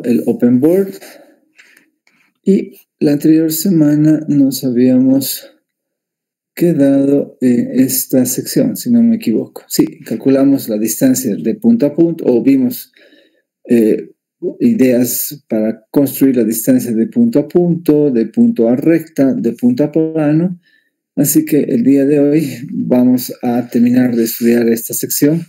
el Open Board. Y la anterior semana nos habíamos quedado en esta sección, si no me equivoco. Sí, calculamos la distancia de punto a punto, o vimos ideas para construir la distancia de punto a recta, de punto a plano. Así que el día de hoy vamos a terminar de estudiar esta sección,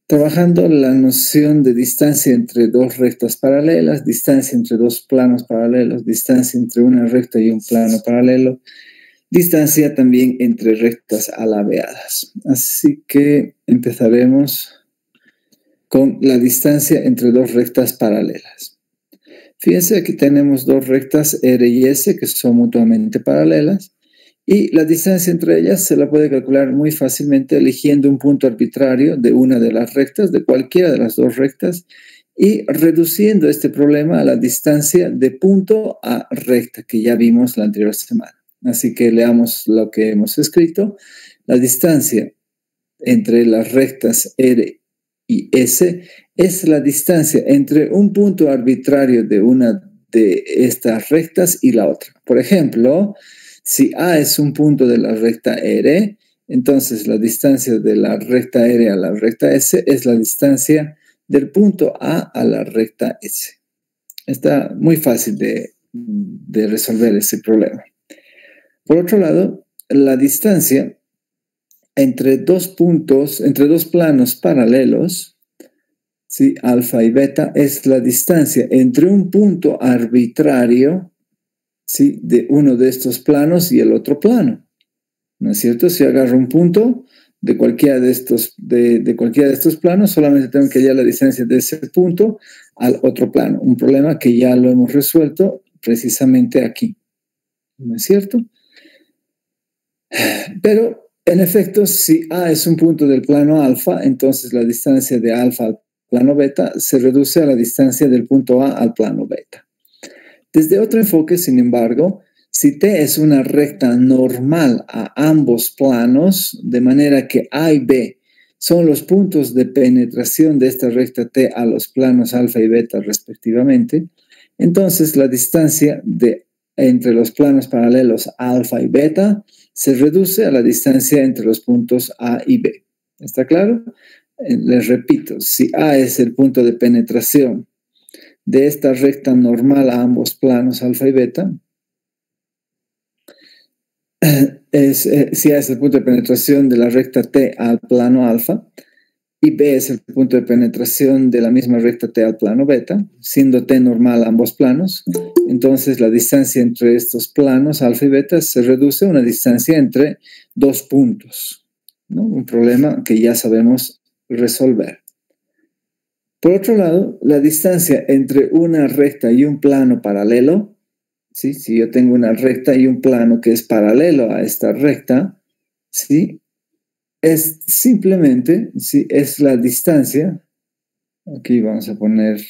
trabajando la noción de distancia entre dos rectas paralelas, distancia entre dos planos paralelos, distancia entre una recta y un plano paralelo, distancia también entre rectas alabeadas. Así que empezaremos con la distancia entre dos rectas paralelas. Fíjense, aquí tenemos dos rectas R y S que son mutuamente paralelas, y la distancia entre ellas se la puede calcular muy fácilmente eligiendo un punto arbitrario de una de las rectas, de cualquiera de las dos rectas, y reduciendo este problema a la distancia de punto a recta que ya vimos la anterior semana. Así que leamos lo que hemos escrito. La distancia entre las rectas R y S es la distancia entre un punto arbitrario de una de estas rectas y la otra. Por ejemplo, si A es un punto de la recta R, entonces la distancia de la recta R a la recta S es la distancia del punto A a la recta S. Está muy fácil de resolver ese problema. Por otro lado, la distancia entre dos planos paralelos, ¿sí? Alfa y beta, es la distancia entre un punto arbitrario, ¿sí? De uno de estos planos y el otro plano. ¿No es cierto? Si agarro un punto de cualquiera de estos, de cualquiera de estos planos, solamente tengo que hallar la distancia de ese punto al otro plano. Un problema que ya lo hemos resuelto precisamente aquí. ¿No es cierto? Pero, en efecto, si A es un punto del plano alfa, entonces la distancia de alfa al plano beta se reduce a la distancia del punto A al plano beta. Desde otro enfoque, sin embargo, si T es una recta normal a ambos planos, de manera que A y B son los puntos de penetración de esta recta T a los planos alfa y beta respectivamente, entonces la distancia entre los planos paralelos alfa y beta se reduce a la distancia entre los puntos A y B. ¿Está claro? Les repito, si A es el punto de penetración de esta recta normal a ambos planos alfa y beta, si A es el punto de penetración de la recta T al plano alfa, y B es el punto de penetración de la misma recta T al plano beta, siendo T normal a ambos planos, entonces la distancia entre estos planos, alfa y beta, se reduce a una distancia entre dos puntos, ¿no? Un problema que ya sabemos resolver. Por otro lado, la distancia entre una recta y un plano paralelo, ¿sí? Si yo tengo una recta y un plano que es paralelo a esta recta, ¿sí? Es simplemente, ¿sí? Es la distancia, aquí vamos a poner,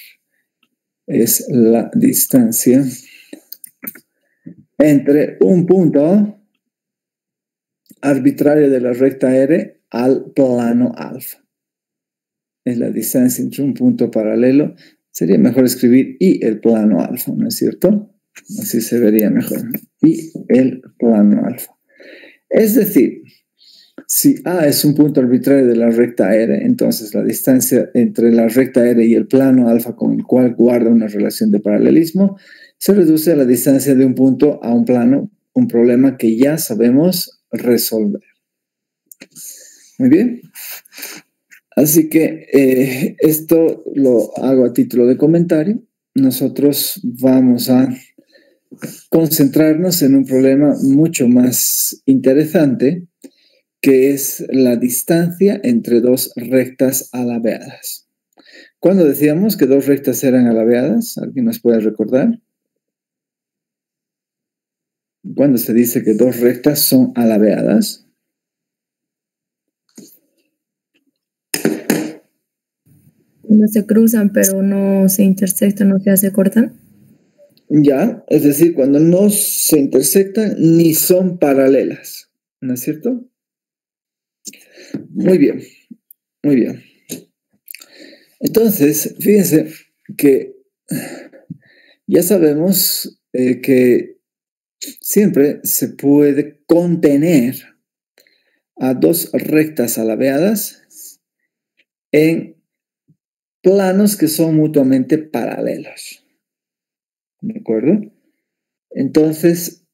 es la distancia entre un punto arbitrario de la recta R al plano alfa. Es la distancia entre un punto paralelo. Sería mejor escribir y el plano alfa, ¿no es cierto? Así se vería mejor. Y el plano alfa. Es decir, si A es un punto arbitrario de la recta R, entonces la distancia entre la recta R y el plano alfa con el cual guarda una relación de paralelismo se reduce a la distancia de un punto a un plano, un problema que ya sabemos resolver. Muy bien. Así que esto lo hago a título de comentario. Nosotros vamos a concentrarnos en un problema mucho más interesante, que es la distancia entre dos rectas alabeadas. ¿Cuándo decíamos que dos rectas eran alabeadas? ¿Alguien nos puede recordar? ¿Cuándo se dice que dos rectas son alabeadas? No se cruzan, pero no se intersectan, no se cortan. Ya, es decir, cuando no se intersectan ni son paralelas, ¿no es cierto? Muy bien, muy bien. Entonces, fíjense que ya sabemos que siempre se puede contener a dos rectas alabeadas en planos que son mutuamente paralelos. ¿De acuerdo? Entonces,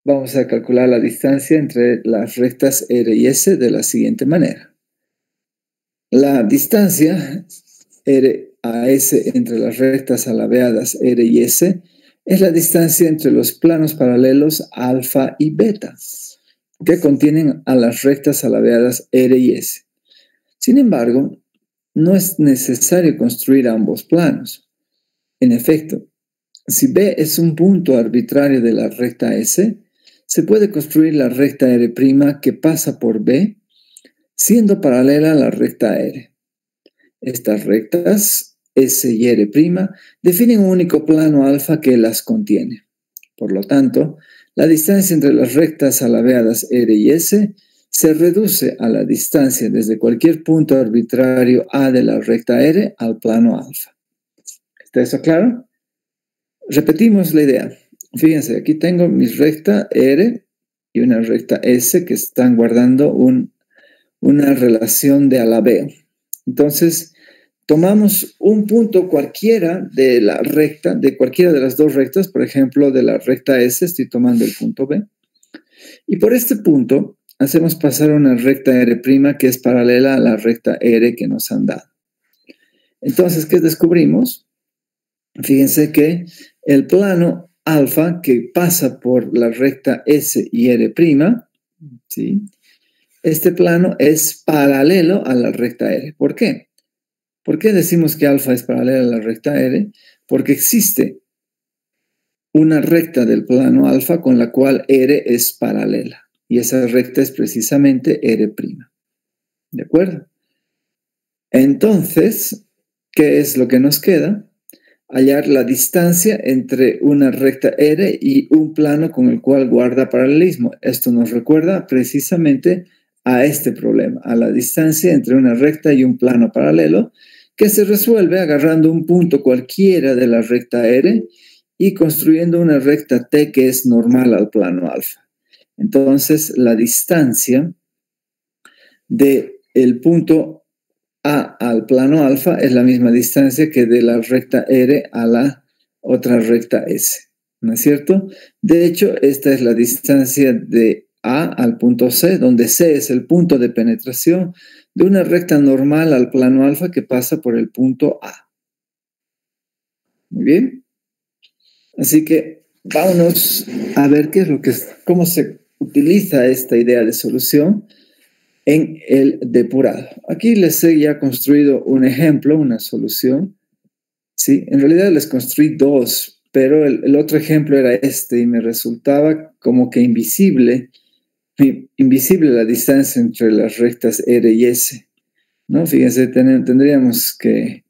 vamos a calcular la distancia entre las rectas R y S de la siguiente manera. La distancia R a S entre las rectas alabeadas R y S es la distancia entre los planos paralelos alfa y beta, que contienen a las rectas alabeadas R y S. Sin embargo, no es necesario construir ambos planos. En efecto, si B es un punto arbitrario de la recta S, se puede construir la recta R' que pasa por B, siendo paralela a la recta R. Estas rectas, S y R', definen un único plano alfa que las contiene. Por lo tanto, la distancia entre las rectas alabeadas R y S se reduce a la distancia desde cualquier punto arbitrario A de la recta R al plano alfa. ¿Está eso claro? Repetimos la idea. Fíjense, aquí tengo mi recta R y una recta S que están guardando una relación de alabeo. Entonces, tomamos un punto cualquiera de la recta, de cualquiera de las dos rectas, por ejemplo, de la recta S, estoy tomando el punto B, y por este punto hacemos pasar una recta R' que es paralela a la recta R que nos han dado. Entonces, ¿qué descubrimos? Fíjense que el plano alfa que pasa por la recta S y R', ¿sí? Este plano es paralelo a la recta R. ¿Por qué? ¿Por qué decimos que alfa es paralela a la recta R? Porque existe una recta del plano alfa con la cual R es paralela. Y esa recta es precisamente R'. ¿De acuerdo? Entonces, ¿qué es lo que nos queda? Hallar la distancia entre una recta R y un plano con el cual guarda paralelismo. Esto nos recuerda precisamente a este problema, a la distancia entre una recta y un plano paralelo, que se resuelve agarrando un punto cualquiera de la recta R y construyendo una recta T que es normal al plano alfa. Entonces, la distancia del punto A al plano alfa es la misma distancia que de la recta R a la otra recta S, ¿no es cierto? De hecho, esta es la distancia de A al punto C, donde C es el punto de penetración de una recta normal al plano alfa que pasa por el punto A. Muy bien. Así que vámonos a ver cómo se utiliza esta idea de solución en el depurado. Aquí les he ya construido un ejemplo, una solución. Sí, en realidad les construí dos, pero el otro ejemplo era este y me resultaba como que invisible la distancia entre las rectas R y S, ¿no? Fíjense, tendríamos que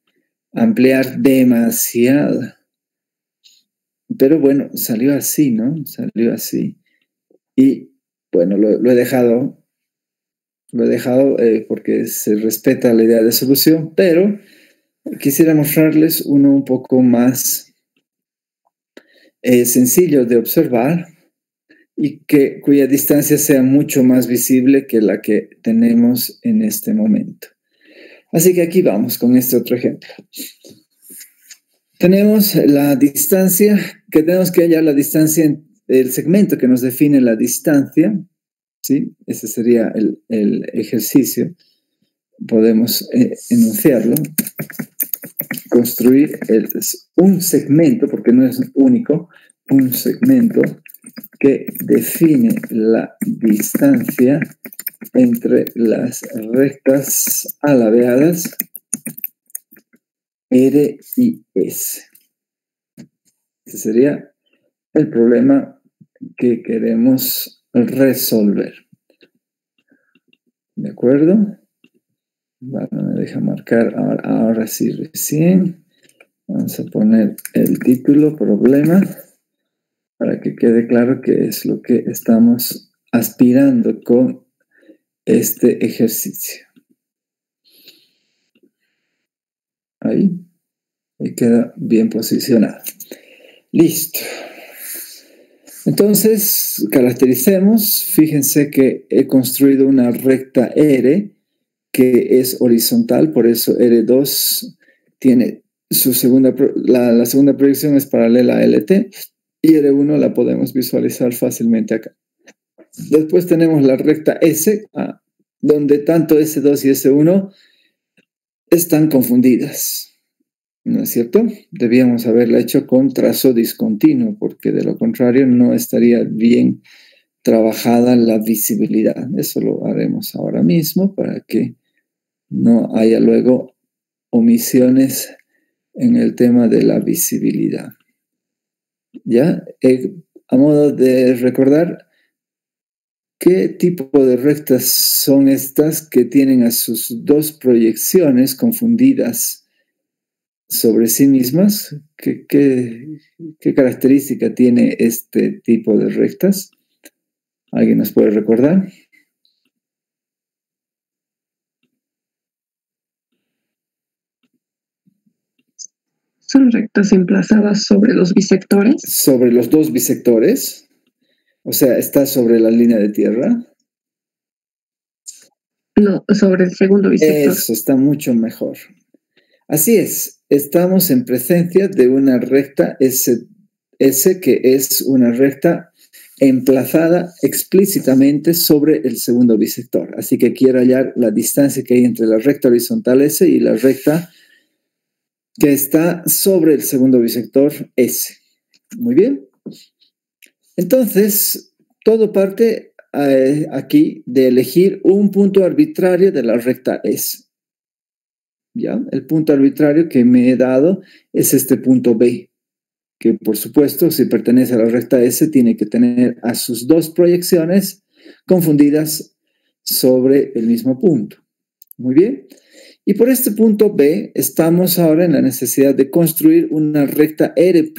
ampliar demasiado. Pero bueno, salió así, ¿no? Salió así. Y bueno, lo he dejado porque se respeta la idea de solución, pero quisiera mostrarles uno un poco más sencillo de observar y cuya distancia sea mucho más visible que la que tenemos en este momento. Así que aquí vamos con este otro ejemplo. Tenemos la distancia, que tenemos que hallar la distancia, el segmento que nos define la distancia, ¿sí? Ese sería el ejercicio. Podemos enunciarlo. Construir un segmento, porque no es único, un segmento que define la distancia entre las rectas alabeadas R y S. Ese sería el problema que queremos resolver. ¿De acuerdo? Vale, me deja marcar ahora sí recién. Vamos a poner el título, problema, para que quede claro qué es lo que estamos aspirando con este ejercicio. Ahí. Y queda bien posicionado. Listo. Entonces, caractericemos. Fíjense que he construido una recta R que es horizontal, por eso R2 tiene su segunda, la segunda proyección es paralela a LT y R1 la podemos visualizar fácilmente acá. Después tenemos la recta S, donde tanto S2 y S1 están confundidas. ¿No es cierto? Debíamos haberla hecho con trazo discontinuo, porque de lo contrario no estaría bien trabajada la visibilidad. Eso lo haremos ahora mismo para que no haya luego omisiones en el tema de la visibilidad. ¿Ya? A modo de recordar, ¿qué tipo de rectas son estas que tienen a sus dos proyecciones confundidas sobre sí mismas? ¿Qué característica tiene este tipo de rectas? ¿Alguien nos puede recordar? Son rectas emplazadas sobre los bisectores. Sobre los dos bisectores. O sea, ¿está sobre la línea de tierra? No, sobre el segundo bisector. Eso está mucho mejor. Así es, estamos en presencia de una recta S que es una recta emplazada explícitamente sobre el segundo bisector. Así que quiero hallar la distancia que hay entre la recta horizontal S y la recta que está sobre el segundo bisector S. Muy bien. Entonces, todo parte aquí de elegir un punto arbitrario de la recta S. ¿Ya? El punto arbitrario que me he dado es este punto B, que por supuesto, si pertenece a la recta S, tiene que tener a sus dos proyecciones confundidas sobre el mismo punto. Muy bien. Y por este punto B, estamos ahora en la necesidad de construir una recta R'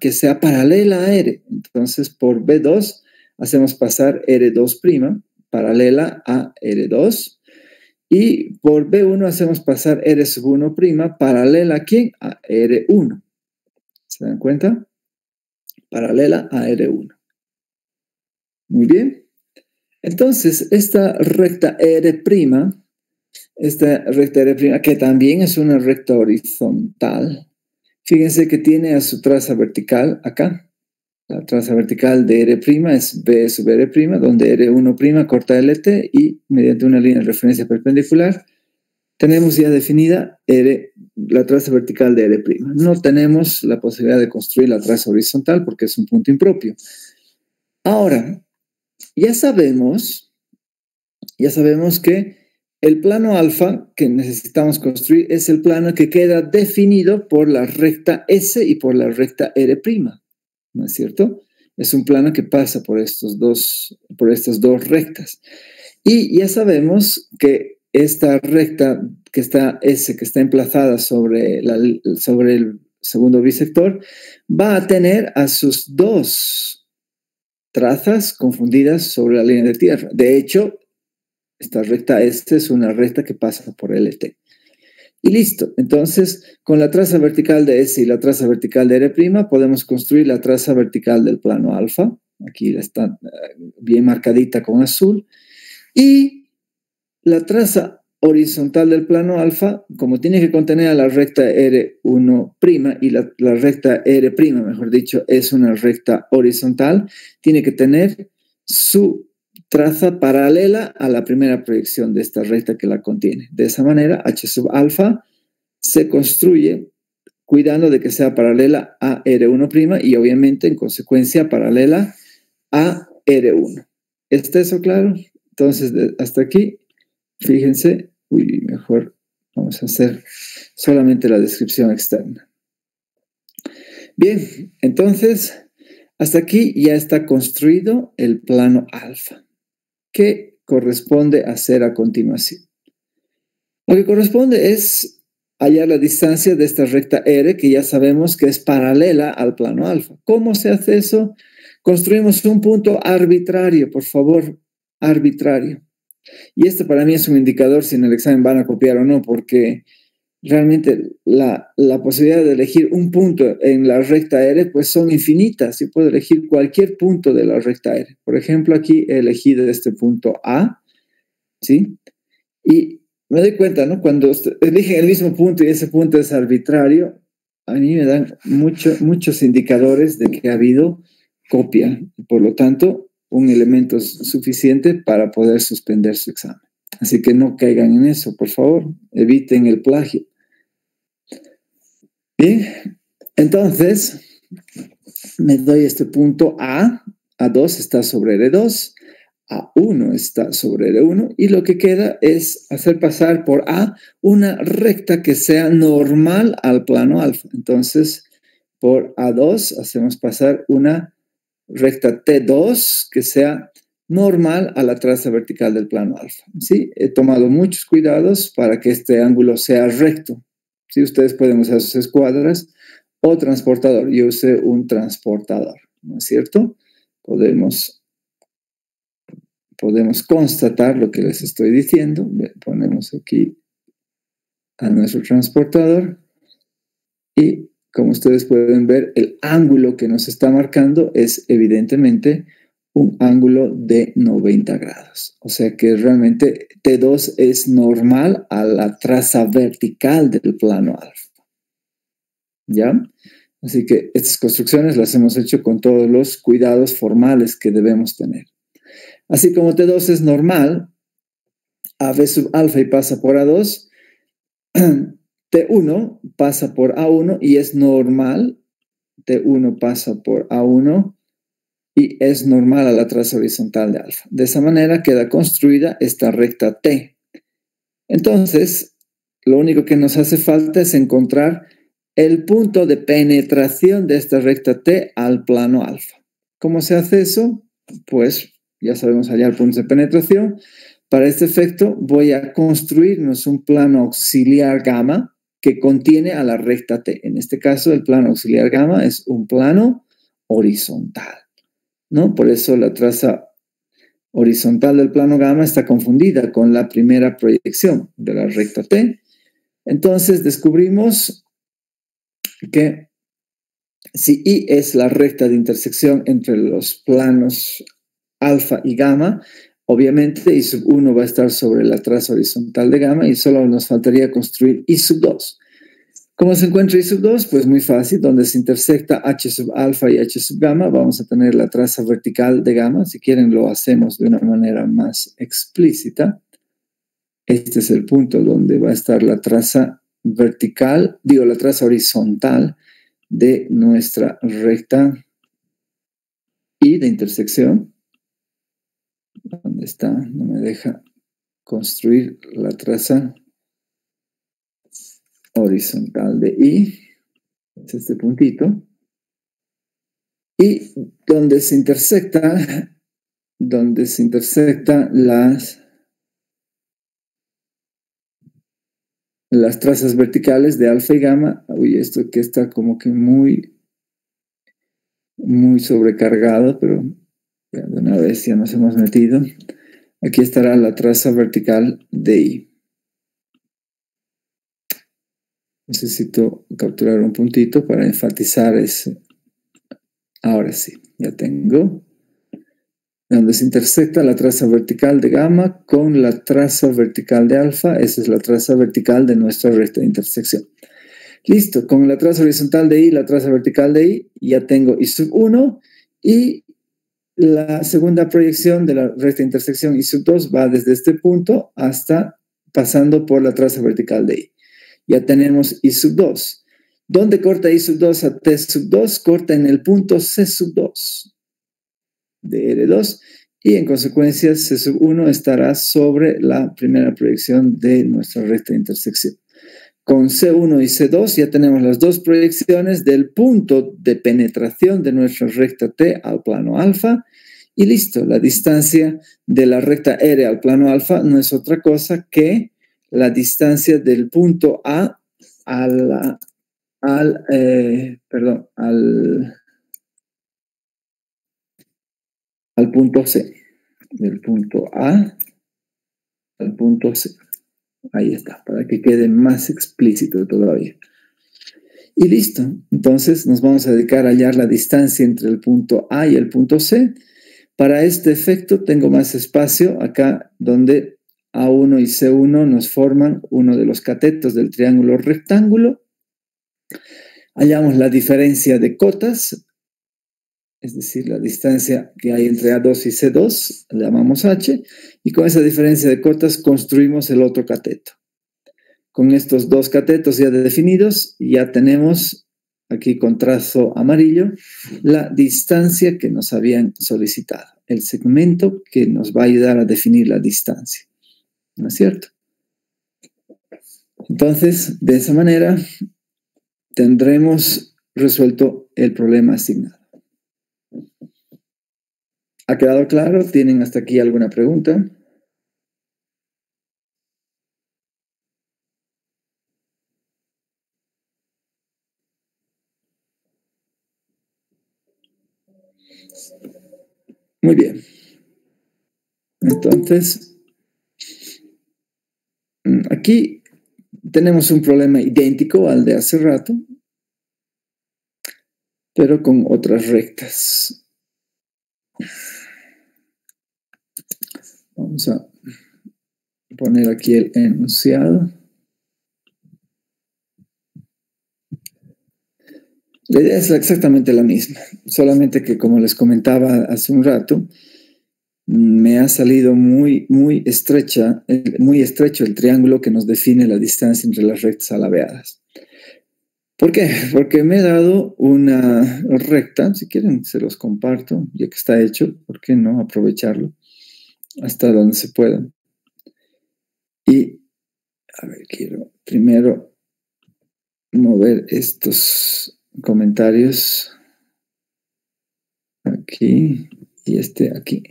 que sea paralela a R. Entonces, por B2, hacemos pasar R2' paralela a R2. Y por B1 hacemos pasar R1' paralela ¿a quién? A R1. ¿Se dan cuenta? Paralela a R1. Muy bien. Entonces, esta recta R', que también es una recta horizontal, fíjense que tiene a su traza vertical acá. La traza vertical de R' es B sub R', donde R1' corta LT y mediante una línea de referencia perpendicular tenemos ya definida la traza vertical de R'. No tenemos la posibilidad de construir la traza horizontal porque es un punto impropio. Ahora, ya sabemos que el plano alfa que necesitamos construir es el plano que queda definido por la recta S y por la recta R'. ¿No es cierto? Es un plano que pasa por estas dos rectas. Y ya sabemos que esta recta que está emplazada sobre el segundo bisector, va a tener a sus dos trazas confundidas sobre la línea de tierra. De hecho, esta recta S es una recta que pasa por LT. Y listo. Entonces, con la traza vertical de S y la traza vertical de R', podemos construir la traza vertical del plano alfa. Aquí está bien marcadita con azul. Y la traza horizontal del plano alfa, como tiene que contener a la recta R1' y la recta R', mejor dicho, es una recta horizontal, tiene que tener su traza paralela a la primera proyección de esta recta que la contiene. De esa manera, H sub alfa se construye cuidando de que sea paralela a R1' y obviamente, en consecuencia, paralela a R1. ¿Está eso claro? Entonces, hasta aquí, fíjense, mejor vamos a hacer solamente la descripción externa. Bien, entonces, hasta aquí ya está construido el plano alfa. ¿Qué corresponde hacer a continuación? Lo que corresponde es hallar la distancia de esta recta R, que ya sabemos que es paralela al plano alfa. ¿Cómo se hace eso? Construimos un punto arbitrario, por favor, arbitrario. Y este para mí es un indicador si en el examen van a copiar o no, porque realmente la posibilidad de elegir un punto en la recta R, pues son infinitas. Yo puedo elegir cualquier punto de la recta R. Por ejemplo, aquí he elegido este punto A, ¿sí? Y me doy cuenta, ¿no? Cuando eligen el mismo punto y ese punto es arbitrario, a mí me dan muchos indicadores de que ha habido copia. Por lo tanto, un elemento suficiente para poder suspender su examen. Así que no caigan en eso, por favor. Eviten el plagio. Bien, entonces me doy este punto A. A2 está sobre R2. A1 está sobre L1 y lo que queda es hacer pasar por A una recta que sea normal al plano alfa. Entonces, por A2 hacemos pasar una recta T2 que sea normal a la traza vertical del plano alfa. ¿Sí? He tomado muchos cuidados para que este ángulo sea recto. ¿Sí? Ustedes pueden usar sus escuadras o transportador. Yo usé un transportador, ¿no es cierto? Podemos constatar lo que les estoy diciendo. Ponemos aquí a nuestro transportador y como ustedes pueden ver, el ángulo que nos está marcando es evidentemente un ángulo de 90 grados. O sea que realmente T2 es normal a la traza vertical del plano alfa. ¿Ya? Así que estas construcciones las hemos hecho con todos los cuidados formales que debemos tener. Así como T2 es normal, a B sub alfa y pasa por A2, T1 pasa por A1 y es normal. T1 pasa por A1 y es normal a la traza horizontal de alfa. De esa manera queda construida esta recta T. Entonces, lo único que nos hace falta es encontrar el punto de penetración de esta recta T al plano alfa. ¿Cómo se hace eso? Pues ya sabemos hallar puntos de penetración. Para este efecto voy a construirnos un plano auxiliar gamma que contiene a la recta T. En este caso, el plano auxiliar gamma es un plano horizontal, ¿no? Por eso la traza horizontal del plano gamma está confundida con la primera proyección de la recta T. Entonces descubrimos que si I es la recta de intersección entre los planos alfa y gamma, obviamente I sub 1 va a estar sobre la traza horizontal de gamma y solo nos faltaría construir I sub 2. ¿Cómo se encuentra I sub 2? Pues muy fácil, donde se intersecta H sub alfa y H sub gamma, vamos a tener la traza vertical de gamma. Si quieren lo hacemos de una manera más explícita. Este es el punto donde va a estar la traza vertical, la traza horizontal de nuestra recta I de intersección. ¿Dónde está? No me deja construir la traza horizontal de I. Es este puntito. Y donde se intersecta las trazas verticales de alfa y gamma. Uy, esto que está como que muy sobrecargado, pero ya de una vez ya nos hemos metido. Aquí estará la traza vertical de I. Necesito capturar un puntito para enfatizar ese. Ahora sí, ya tengo. Donde se intersecta la traza vertical de gamma con la traza vertical de alfa. Esa es la traza vertical de nuestra recta de intersección. Listo, con la traza horizontal de I, la traza vertical de I, ya tengo I sub 1 y la segunda proyección de la recta de intersección I sub 2 va desde este punto hasta pasando por la traza vertical de I. Ya tenemos I sub 2. ¿Dónde corta I sub 2 a T sub 2? Corta en el punto C sub 2 de R2 y en consecuencia C sub 1 estará sobre la primera proyección de nuestra recta de intersección. Con C1 y C2 ya tenemos las dos proyecciones del punto de penetración de nuestra recta T al plano alfa y listo, la distancia de la recta R al plano alfa no es otra cosa que la distancia del punto A al punto C, del punto A al punto C. Ahí está, para que quede más explícito todavía. Y listo. Entonces nos vamos a dedicar a hallar la distancia entre el punto A y el punto C. Para este efecto tengo más espacio acá donde A1 y C1 nos forman uno de los catetos del triángulo rectángulo. Hallamos la diferencia de cotas, es decir, la distancia que hay entre A2 y C2, la llamamos H, y con esa diferencia de cotas construimos el otro cateto. Con estos dos catetos ya definidos, ya tenemos aquí con trazo amarillo la distancia que nos habían solicitado, el segmento que nos va a ayudar a definir la distancia, ¿no es cierto? Entonces, de esa manera tendremos resuelto el problema asignado. ¿Ha quedado claro? ¿Tienen hasta aquí alguna pregunta? Muy bien. Entonces, aquí tenemos un problema idéntico al de hace rato, pero con otras rectas. Vamos a poner aquí el enunciado. La idea es exactamente la misma, solamente que como les comentaba hace un rato, me ha salido muy estrecho el triángulo que nos define la distancia entre las rectas alabeadas. ¿Por qué? Porque me he dado una recta, si quieren se los comparto, ya que está hecho, ¿por qué no aprovecharlo hasta donde se pueda? Y, a ver, quiero primero mover estos comentarios aquí y este aquí.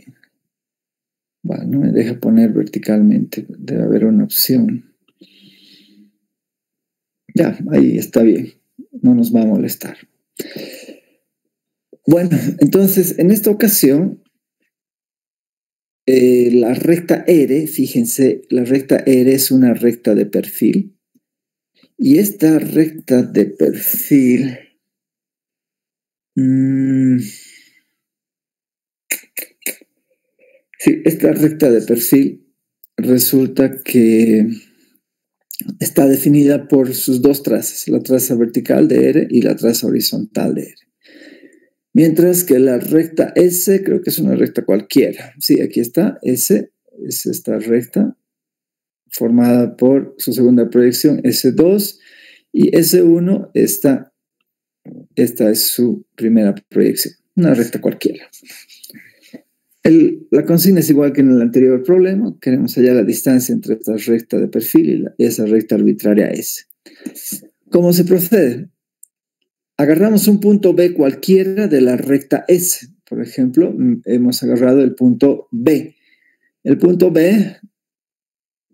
Bueno, no me deja poner verticalmente, debe haber una opción. Ya, ahí está bien, no nos va a molestar. Bueno, entonces, en esta ocasión, la recta R, fíjense, la recta R es una recta de perfil. Y esta recta de perfil... sí, esta recta de perfil resulta que está definida por sus dos trazas, la traza vertical de R y la traza horizontal de R. Mientras que la recta S, creo que es una recta cualquiera. Sí, aquí está, S es esta recta formada por su segunda proyección, S2, y S1, esta es su primera proyección, una recta cualquiera. La consigna es igual que en el anterior problema, queremos hallar la distancia entre esta recta de perfil y esa recta arbitraria S. ¿Cómo se procede? Agarramos un punto B cualquiera de la recta S. Por ejemplo, hemos agarrado el punto B. El punto B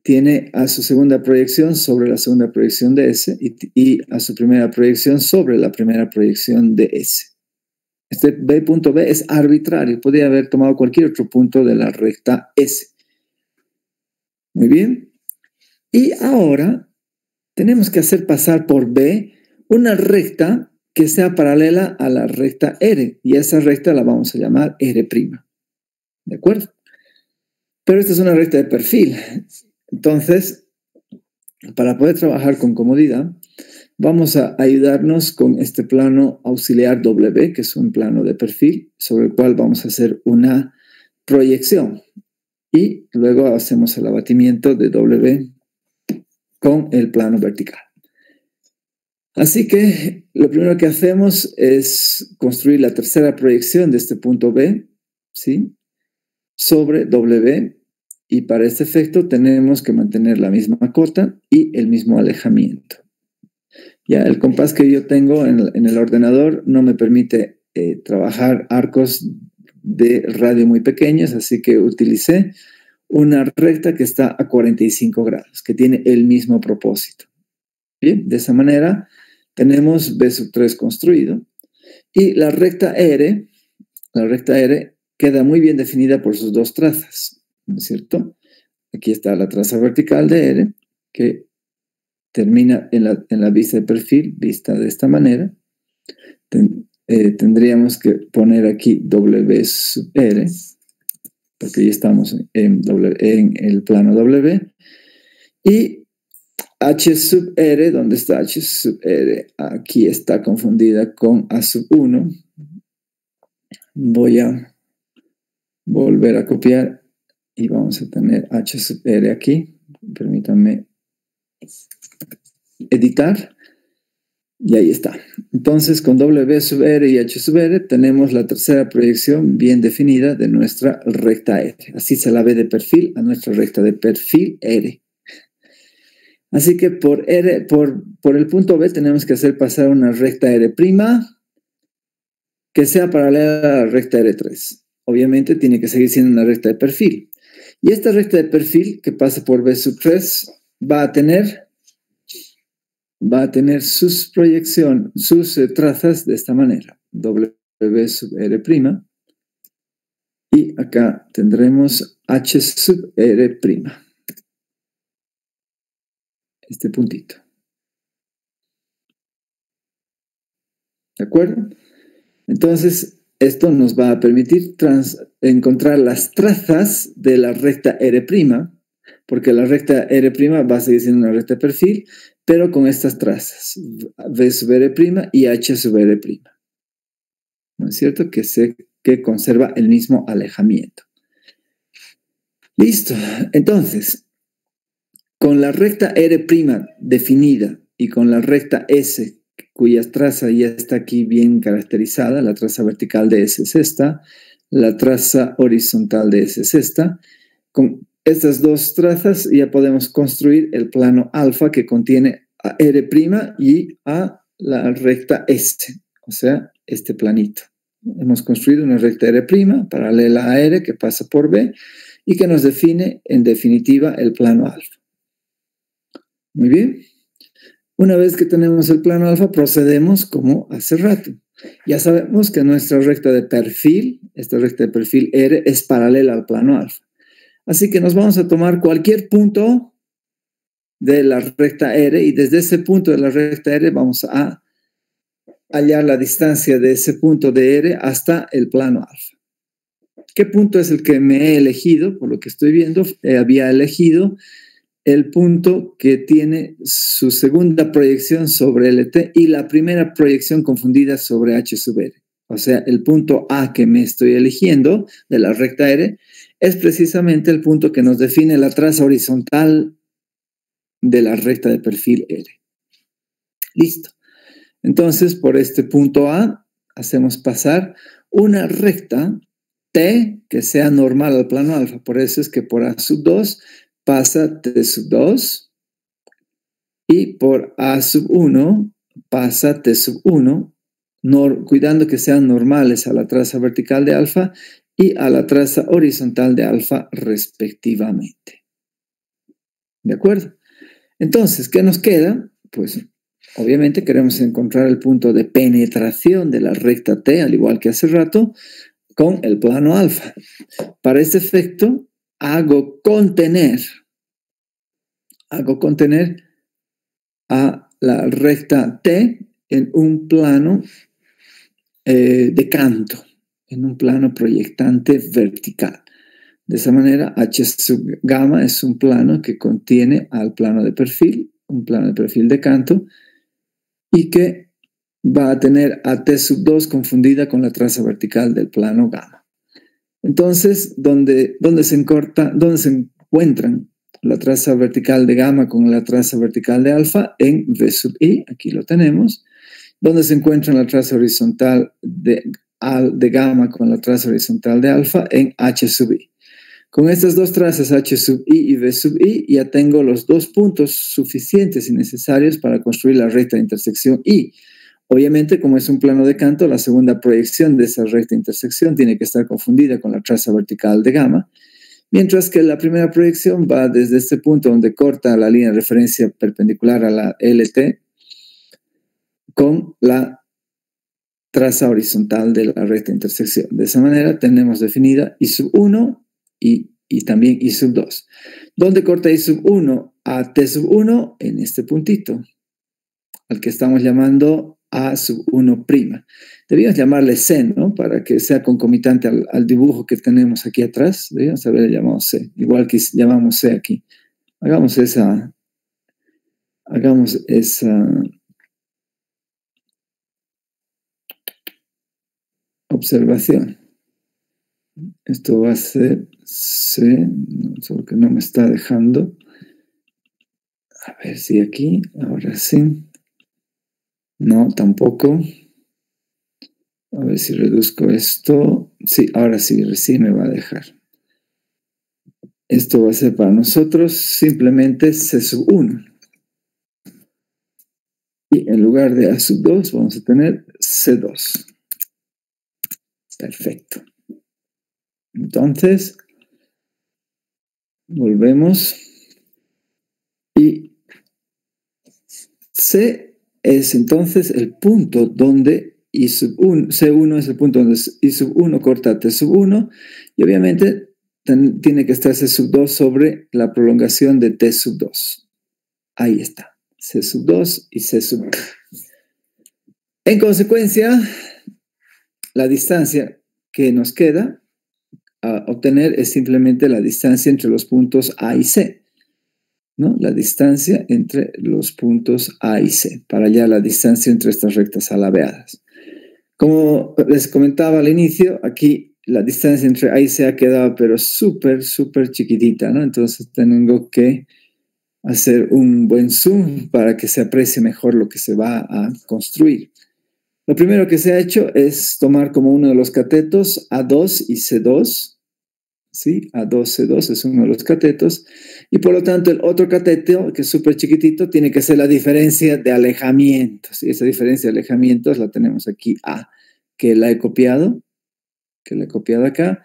tiene a su segunda proyección sobre la segunda proyección de S y a su primera proyección sobre la primera proyección de S. Este punto B es arbitrario, podría haber tomado cualquier otro punto de la recta S. Muy bien. Y ahora tenemos que hacer pasar por B una recta que sea paralela a la recta R, y esa recta la vamos a llamar R'. ¿De acuerdo? Pero esta es una recta de perfil. Entonces, para poder trabajar con comodidad, vamos a ayudarnos con este plano auxiliar W, que es un plano de perfil, sobre el cual vamos a hacer una proyección. Y luego hacemos el abatimiento de W con el plano vertical. Así que lo primero que hacemos es construir la tercera proyección de este punto B, ¿sí?, sobre W, y para este efecto tenemos que mantener la misma cota y el mismo alejamiento. Ya el compás que yo tengo en el ordenador no me permite trabajar arcos de radio muy pequeños, así que utilicé una recta que está a 45 grados, que tiene el mismo propósito. Bien, de esa manera tenemos B3 construido, y la recta R queda muy bien definida por sus dos trazas, ¿no es cierto? Aquí está la traza vertical de R que termina en la vista de perfil, vista de esta manera. Tendríamos que poner aquí W sub R, porque ya estamos en el plano W. Y H sub R, ¿dónde está H sub R? Aquí está confundida con A sub 1. Voy a volver a copiar y vamos a tener H sub R aquí. Permítanme editar. Y ahí está. Entonces, con W sub R y H sub R tenemos la tercera proyección bien definida de nuestra recta R. Así se la ve de perfil a nuestra recta de perfil R. Así que por el punto B tenemos que hacer pasar una recta R' que sea paralela a la recta R3. Obviamente tiene que seguir siendo una recta de perfil. Y esta recta de perfil que pasa por B sub 3 va a tener sus proyecciones, sus trazas de esta manera. W sub R'. Y acá tendremos H sub R'. Este puntito. ¿De acuerdo? Entonces, esto nos va a permitir encontrar las trazas de la recta R', porque la recta R' va a seguir siendo una recta de perfil, pero con estas trazas, V sub R' y H sub R'. ¿No es cierto? Que conserva el mismo alejamiento. Listo. Entonces, con la recta R' definida y con la recta S, cuya traza ya está aquí bien caracterizada, la traza vertical de S es esta, la traza horizontal de S es esta. Con estas dos trazas ya podemos construir el plano alfa que contiene a R' y a la recta S, o sea, este planito. Hemos construido una recta R' paralela a R que pasa por B y que nos define, en definitiva, el plano alfa. Muy bien. Una vez que tenemos el plano alfa, procedemos como hace rato. Ya sabemos que nuestra recta de perfil, esta recta de perfil R, es paralela al plano alfa. Así que nos vamos a tomar cualquier punto de la recta R y desde ese punto de la recta R vamos a hallar la distancia de ese punto de R hasta el plano alfa. ¿Qué punto es el que me he elegido? Por lo que estoy viendo, había elegido el punto que tiene su segunda proyección sobre LT y la primera proyección confundida sobre H sub R. O sea, el punto A que me estoy eligiendo de la recta R es precisamente el punto que nos define la traza horizontal de la recta de perfil R. Listo. Entonces, por este punto A, hacemos pasar una recta T que sea normal al plano alfa. Por eso es que por A sub 2 pasa T sub 2 y por A sub 1 pasa T sub 1, cuidando que sean normales a la traza vertical de alfa y a la traza horizontal de alfa respectivamente. ¿De acuerdo? Entonces, ¿qué nos queda? Pues obviamente queremos encontrar el punto de penetración de la recta T, al igual que hace rato, con el plano alfa. Para este efecto, hago contener a la recta T en un plano de canto, en un plano proyectante vertical. De esa manera, H sub gamma es un plano que contiene al plano de perfil, un plano de perfil de canto, y que va a tener a T sub 2 confundida con la traza vertical del plano gamma. Entonces, ¿dónde se encuentran la traza vertical de gamma con la traza vertical de alfa? En V sub I, aquí lo tenemos. ¿Dónde se encuentra la traza horizontal de gamma con la traza horizontal de alfa? En H sub I. Con estas dos trazas H sub I y V sub I ya tengo los dos puntos suficientes y necesarios para construir la recta de intersección I. Obviamente, como es un plano de canto, la segunda proyección de esa recta de intersección tiene que estar confundida con la traza vertical de gamma, mientras que la primera proyección va desde este punto donde corta la línea de referencia perpendicular a la LT con la traza horizontal de la recta de intersección. De esa manera tenemos definida I sub 1 y también I sub 2. ¿Dónde corta I sub 1 a T sub 1 en este puntito, al que estamos llamando A sub 1'. Debíamos llamarle C, ¿no? Para que sea concomitante al dibujo que tenemos aquí atrás. Debíamos haberle llamado C, igual que llamamos C aquí. Hagamos esa observación. Esto va a ser C, solo que no me está dejando. A ver si aquí, ahora sí. No, tampoco. A ver si reduzco esto. Sí, ahora sí, recién me va a dejar. Esto va a ser para nosotros simplemente C sub 1. Y en lugar de A sub 2 vamos a tener C2. Perfecto. Entonces, volvemos. Y C es entonces el punto donde I sub 1, C1 es el punto donde I sub 1 corta T sub 1. Y obviamente tiene que estar C sub 2 sobre la prolongación de T sub 2. Ahí está. C sub 2 y C sub 1. En consecuencia, la distancia que nos queda a obtener es simplemente la distancia entre los puntos A y C, ¿no? La distancia entre los puntos A y C, para hallar la distancia entre estas rectas alabeadas. Como les comentaba al inicio, aquí la distancia entre A y C ha quedado pero súper chiquitita, ¿no? Entonces tengo que hacer un buen zoom para que se aprecie mejor lo que se va a construir. Lo primero que se ha hecho es tomar como uno de los catetos A2 y C2. ¿Sí? A2, C2 es uno de los catetos. Y por lo tanto el otro cateto, que es súper chiquitito, tiene que ser la diferencia de alejamientos. Y esa diferencia de alejamientos la tenemos aquí A, que la he copiado acá.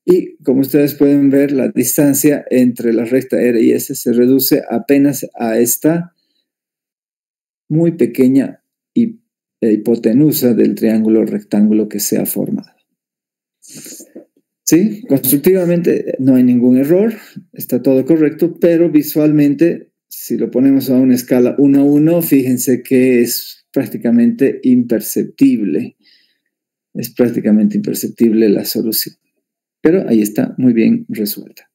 Y como ustedes pueden ver, la distancia entre la recta R y S se reduce apenas a esta muy pequeña hipotenusa del triángulo rectángulo que se ha formado. ¿Sí? Constructivamente no hay ningún error, está todo correcto, pero visualmente, si lo ponemos a una escala 1 a 1, fíjense que es prácticamente imperceptible. Es prácticamente imperceptible la solución. Pero ahí está, muy bien resuelta.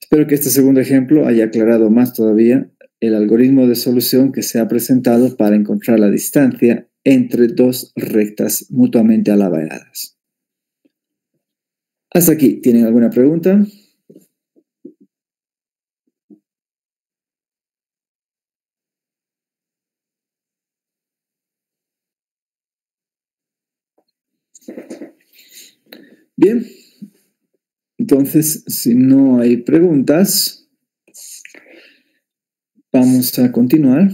Espero que este segundo ejemplo haya aclarado más todavía el algoritmo de solución que se ha presentado para encontrar la distancia entre dos rectas mutuamente alabeadas. Hasta aquí, ¿tienen alguna pregunta? Bien, entonces, si no hay preguntas, vamos a continuar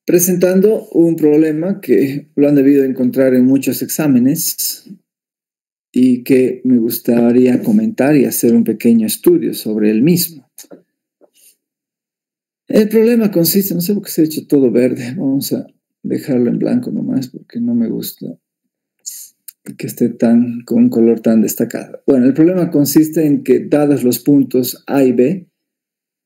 presentando un problema que lo han debido encontrar en muchos exámenes y que me gustaría comentar y hacer un pequeño estudio sobre el mismo. El problema consiste, no sé por qué se ha hecho todo verde, vamos a dejarlo en blanco nomás porque no me gusta que esté con un color tan destacado. Bueno, el problema consiste en que, dados los puntos A y B,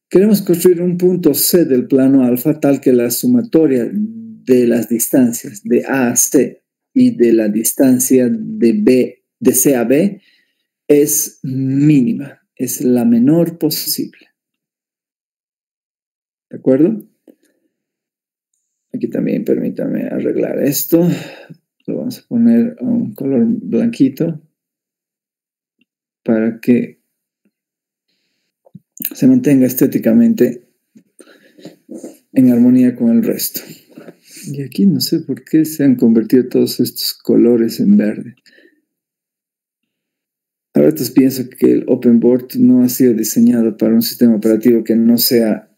queremos construir un punto C del plano alfa tal que la sumatoria de las distancias de A a C y de la distancia de C a B es mínima, es la menor posible. ¿De acuerdo? Aquí también permítame arreglar esto. Lo vamos a poner a un color blanquito para que se mantenga estéticamente en armonía con el resto. Y aquí no sé por qué se han convertido todos estos colores en verde. A veces pienso que el OpenBoard no ha sido diseñado para un sistema operativo que no sea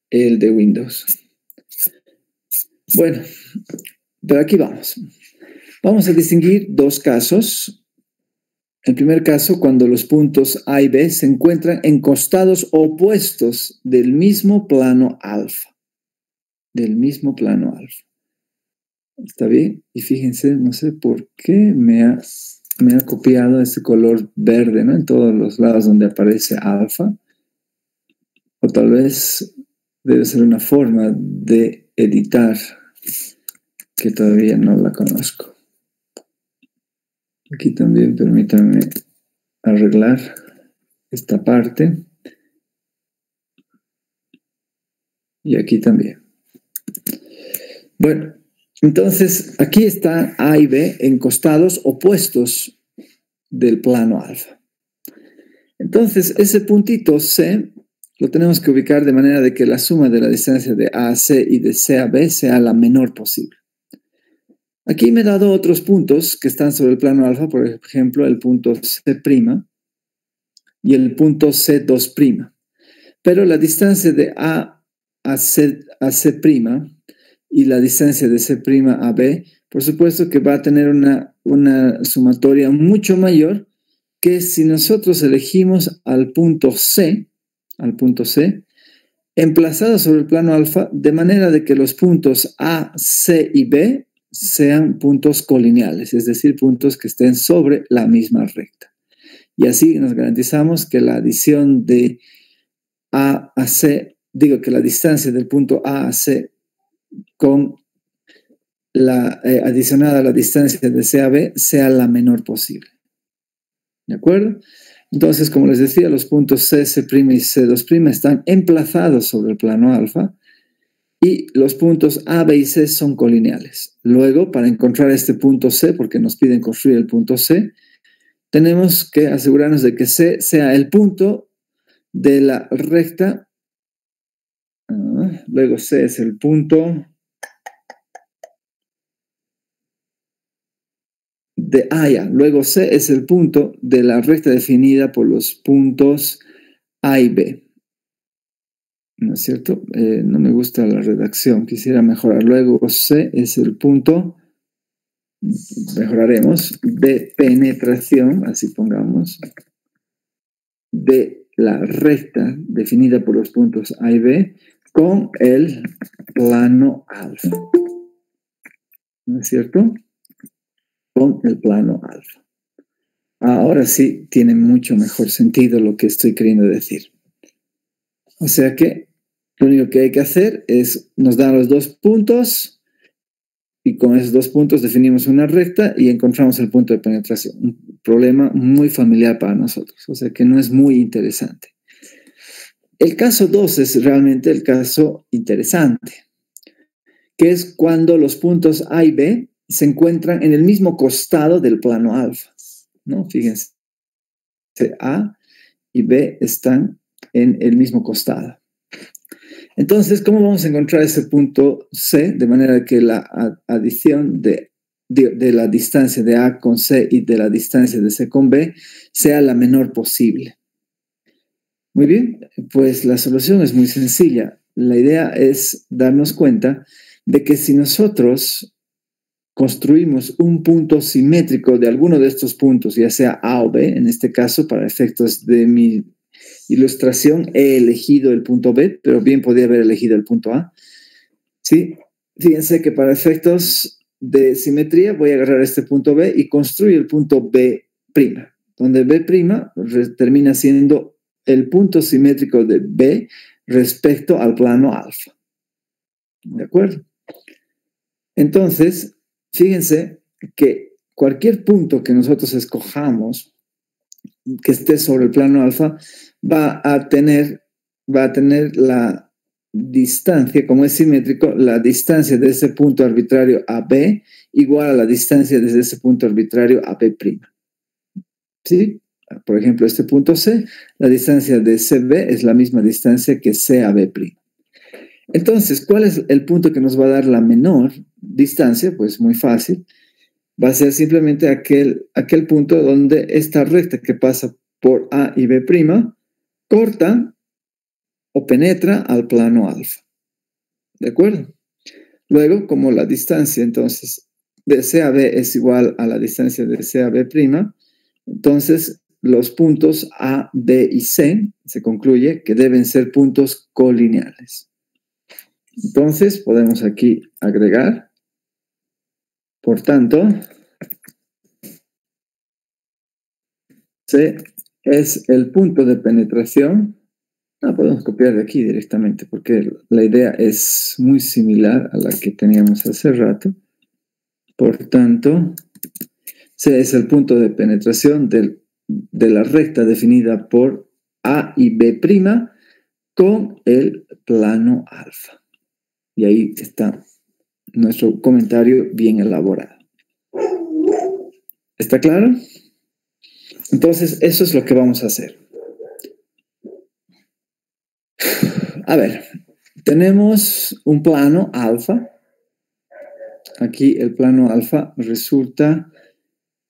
el de Windows. Bueno, pero aquí vamos. Vamos a distinguir dos casos. El primer caso, cuando los puntos A y B se encuentran en costados opuestos del mismo plano alfa. Del mismo plano alfa. ¿Está bien? Y fíjense, no sé por qué me ha copiado este color verde, ¿no? En todos los lados donde aparece alfa. O tal vez debe ser una forma de editar que todavía no la conozco. Aquí también permítanme arreglar esta parte. Y aquí también. Bueno, entonces aquí está A y B en costados opuestos del plano alfa. Entonces, ese puntito C lo tenemos que ubicar de manera de que la suma de la distancia de A a C y de C a B sea la menor posible. Aquí me he dado otros puntos que están sobre el plano alfa, por ejemplo, el punto C' y el punto C2'. Pero la distancia de A a C' y la distancia de C' a B, por supuesto que va a tener una sumatoria mucho mayor que si nosotros elegimos al punto C, emplazado sobre el plano alfa, de manera de que los puntos A, C y B sean puntos colineales, es decir, puntos que estén sobre la misma recta. Y así nos garantizamos que la adición de A a C, que la distancia del punto A a C con adicionada a la distancia de C a B sea la menor posible. ¿De acuerdo? Entonces, como les decía, los puntos C, C' y C2' están emplazados sobre el plano alfa y los puntos A, B y C son colineales. Luego, para encontrar este punto C, porque nos piden construir el punto C, tenemos que asegurarnos de que C sea el punto de la recta. Luego C es el punto de A. Luego C es el punto de la recta definida por los puntos A y B. ¿No es cierto? No me gusta la redacción, quisiera mejorar. Luego C es el punto, mejoraremos, de penetración, así pongamos, de la recta definida por los puntos A y B con el plano alfa. ¿No es cierto? Con el plano alfa. Ahora sí tiene mucho mejor sentido lo que estoy queriendo decir. O sea que lo único que hay que hacer es, nos dan los dos puntos y con esos dos puntos definimos una recta y encontramos el punto de penetración. Un problema muy familiar para nosotros, o sea que no es muy interesante. El caso 2 es realmente el caso interesante, que es cuando los puntos A y B se encuentran en el mismo costado del plano alfa, ¿no? Fíjense, A y B están en el mismo costado. Entonces, ¿cómo vamos a encontrar ese punto C? De manera que la adición de la distancia de A con C y de la distancia de C con B sea la menor posible. Muy bien, pues la solución es muy sencilla. La idea es darnos cuenta de que si nosotros construimos un punto simétrico de alguno de estos puntos, ya sea A o B, en este caso, para efectos de mi ilustración, he elegido el punto B, pero bien podría haber elegido el punto A. ¿Sí? Fíjense que para efectos de simetría voy a agarrar este punto B y construyo el punto B', donde B' termina siendo el punto simétrico de B respecto al plano alfa. ¿De acuerdo? Entonces, fíjense que cualquier punto que nosotros escojamos que esté sobre el plano alfa va a tener la distancia, como es simétrico, la distancia de ese punto arbitrario a B igual a la distancia desde ese punto arbitrario a B'. ¿Sí? Por ejemplo, este punto C, la distancia de CB es la misma distancia que C a B'. Entonces, ¿cuál es el punto que nos va a dar la menor distancia? Pues muy fácil. Va a ser simplemente aquel punto donde esta recta que pasa por A y B' corta o penetra al plano alfa. ¿De acuerdo? Luego, como la distancia entonces de C a B es igual a la distancia de C a B', entonces los puntos A, B y C se concluye que deben ser puntos colineales. Entonces podemos aquí agregar, por tanto, C es el punto de penetración Podemos copiar de aquí directamente porque la idea es muy similar a la que teníamos hace rato. Por tanto, C es el punto de penetración de la recta definida por A y B' con el plano alfa. Y ahí está nuestro comentario bien elaborado. ¿Está claro? Entonces, eso es lo que vamos a hacer. A ver, tenemos un plano alfa. Aquí el plano alfa resulta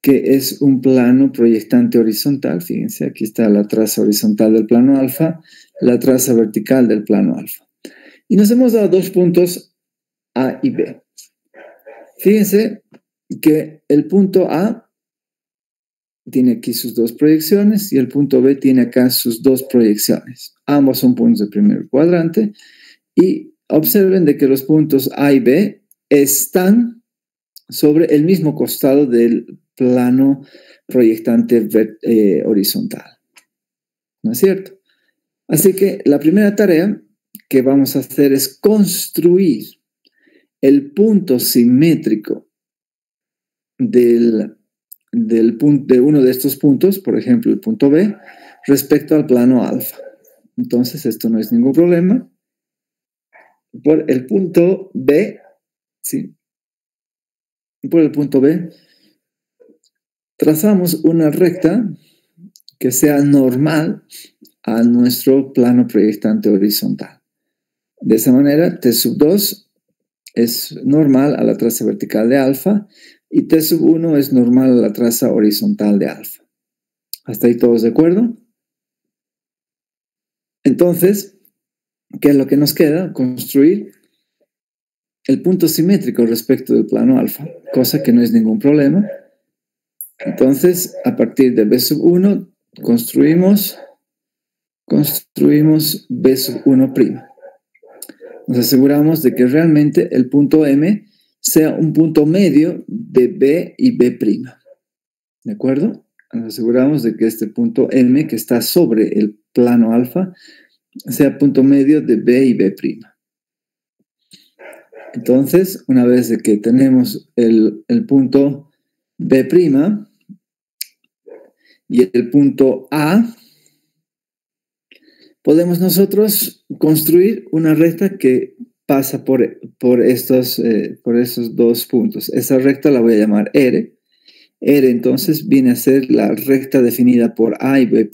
que es un plano proyectante horizontal. Fíjense, aquí está la traza horizontal del plano alfa, la traza vertical del plano alfa. Y nos hemos dado dos puntos A y B. Fíjense que el punto A tiene aquí sus dos proyecciones y el punto B tiene acá sus dos proyecciones. Ambos son puntos del primer cuadrante y observen de que los puntos A y B están sobre el mismo costado del plano proyectante horizontal. ¿No es cierto? Así que la primera tarea que vamos a hacer es construir el punto simétrico de uno de estos puntos, por ejemplo, el punto B, respecto al plano alfa. Entonces, esto no es ningún problema. Por el punto B, ¿sí? Por el punto B, trazamos una recta que sea normal a nuestro plano proyectante horizontal. De esa manera, T sub 2 es normal a la traza vertical de alfa y T sub 1 es normal a la traza horizontal de alfa. ¿Hasta ahí todos de acuerdo? Entonces, ¿qué es lo que nos queda? Construir el punto simétrico respecto del plano alfa, cosa que no es ningún problema. Entonces, a partir de B sub 1, construimos B sub 1'. Nos aseguramos de que realmente el punto M sea un punto medio de B y B'. ¿De acuerdo? Nos aseguramos de que este punto M, que está sobre el plano alfa, sea punto medio de B y B'. Entonces, una vez de que tenemos el punto B' y el punto A, podemos nosotros construir una recta que pasa por esos dos puntos. Esa recta la voy a llamar R. R entonces viene a ser la recta definida por A y B',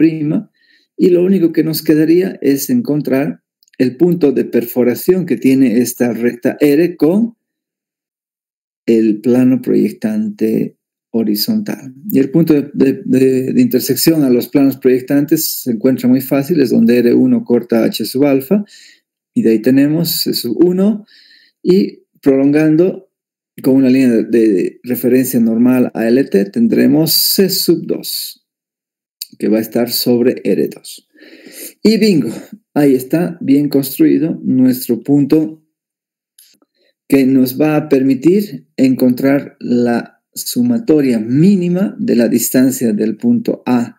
y lo único que nos quedaría es encontrar el punto de perforación que tiene esta recta R con el plano proyectante horizontal. Y el punto de intersección a los planos proyectantes se encuentra muy fácil, es donde R1 corta H sub alfa, y de ahí tenemos C sub 1, y prolongando con una línea de referencia normal a LT, tendremos C sub 2, que va a estar sobre R2. Y bingo, ahí está bien construido nuestro punto que nos va a permitir encontrar la sumatoria mínima de la distancia del punto A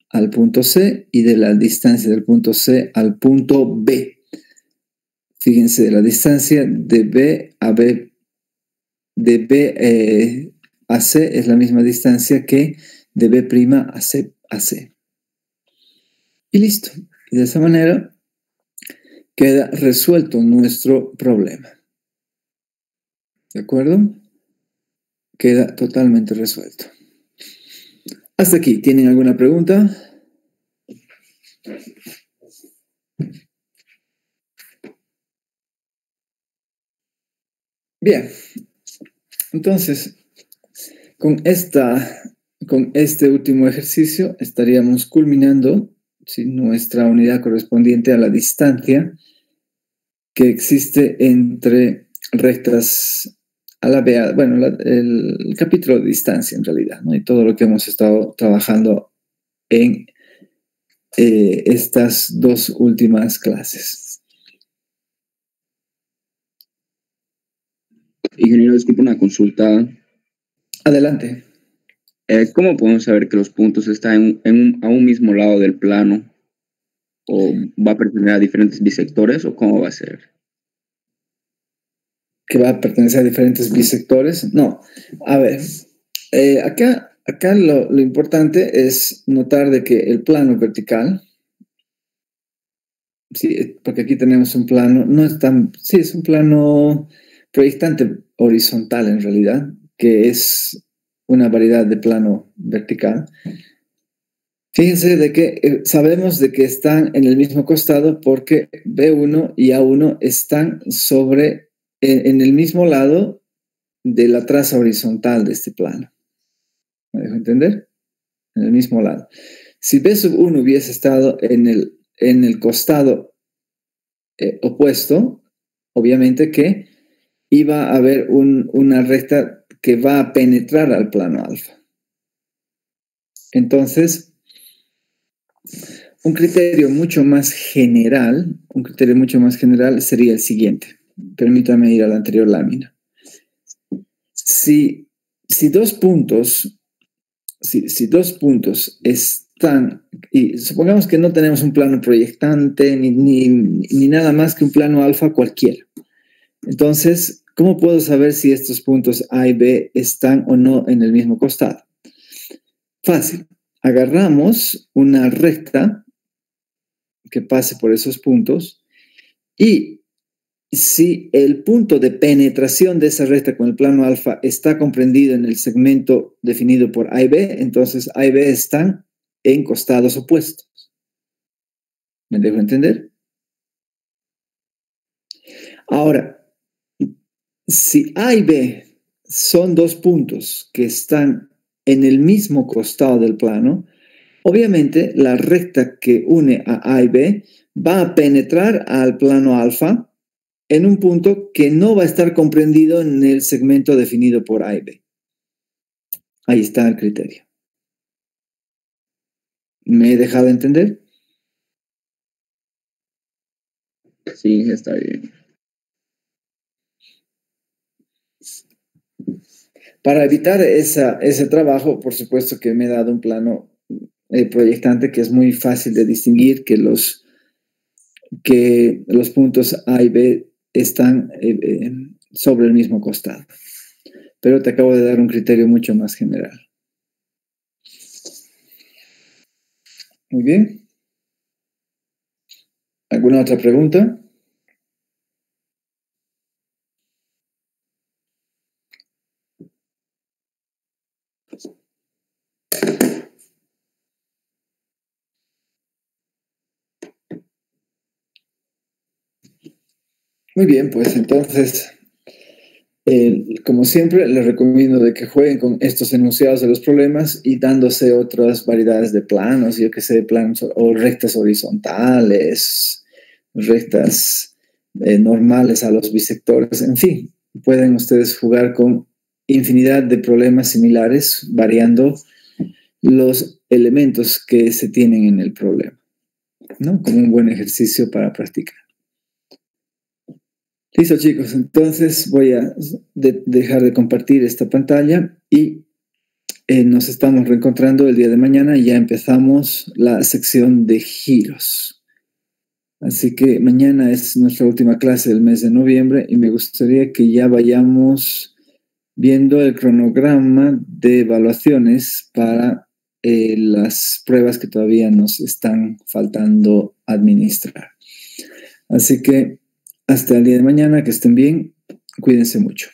al punto C y de la distancia del punto C al punto B. Fíjense, la distancia de B a B, a C es la misma distancia que de B' a C. Y listo. Y de esa manera queda resuelto nuestro problema. ¿De acuerdo? Queda totalmente resuelto. Hasta aquí. ¿Tienen alguna pregunta? Bien. Entonces, con este último ejercicio estaríamos culminando, ¿sí?, nuestra unidad correspondiente a la distancia que existe entre rectas a la B, bueno, el capítulo de distancia en realidad, ¿no? Y todo lo que hemos estado trabajando en estas dos últimas clases. Ingeniero, disculpe una consulta. Adelante. ¿Cómo podemos saber que los puntos están a un mismo lado del plano? ¿O va a pertenecer a diferentes bisectores o cómo va a ser? ¿Que va a pertenecer a diferentes bisectores? No. A ver, acá lo importante es notar de que el plano vertical, sí, porque aquí tenemos un plano, no es tan, sí, es un plano proyectante horizontal en realidad, que es una variedad de plano vertical. Fíjense de que sabemos de que están en el mismo costado porque B1 y A1 están en el mismo lado de la traza horizontal de este plano. ¿Me dejo entender? En el mismo lado. Si B1 hubiese estado en el costado opuesto, obviamente que iba a haber una recta que va a penetrar al plano alfa. Entonces, un criterio mucho más general sería el siguiente. Permítame ir a la anterior lámina. Si dos puntos están, y supongamos que no tenemos un plano proyectante ni nada más que un plano alfa cualquiera. Entonces, ¿cómo puedo saber si estos puntos A y B están o no en el mismo costado? Fácil. Agarramos una recta que pase por esos puntos y si el punto de penetración de esa recta con el plano alfa está comprendido en el segmento definido por A y B, entonces A y B están en costados opuestos. ¿Me dejo entender? Ahora, si A y B son dos puntos que están en el mismo costado del plano, obviamente la recta que une a A y B va a penetrar al plano alfa en un punto que no va a estar comprendido en el segmento definido por A y B. Ahí está el criterio. ¿Me he dejado entender? Sí, está bien. Para evitar ese trabajo, por supuesto que me he dado un plano proyectante que es muy fácil de distinguir que los puntos A y B están sobre el mismo costado. Pero te acabo de dar un criterio mucho más general. Muy bien. ¿Alguna otra pregunta? Muy bien, pues entonces, como siempre, les recomiendo de que jueguen con estos enunciados de los problemas y dándose otras variedades de planos, yo que sé, planos o rectas horizontales, rectas normales a los bisectores, en fin, pueden ustedes jugar con infinidad de problemas similares, variando los elementos que se tienen en el problema, ¿no? Como un buen ejercicio para practicar. Listo, chicos, entonces voy a dejar de compartir esta pantalla y nos estamos reencontrando el día de mañana y ya empezamos la sección de giros. Así que mañana es nuestra última clase del mes de noviembre y me gustaría que ya vayamos viendo el cronograma de evaluaciones para las pruebas que todavía nos están faltando administrar. Así que hasta el día de mañana, que estén bien, cuídense mucho.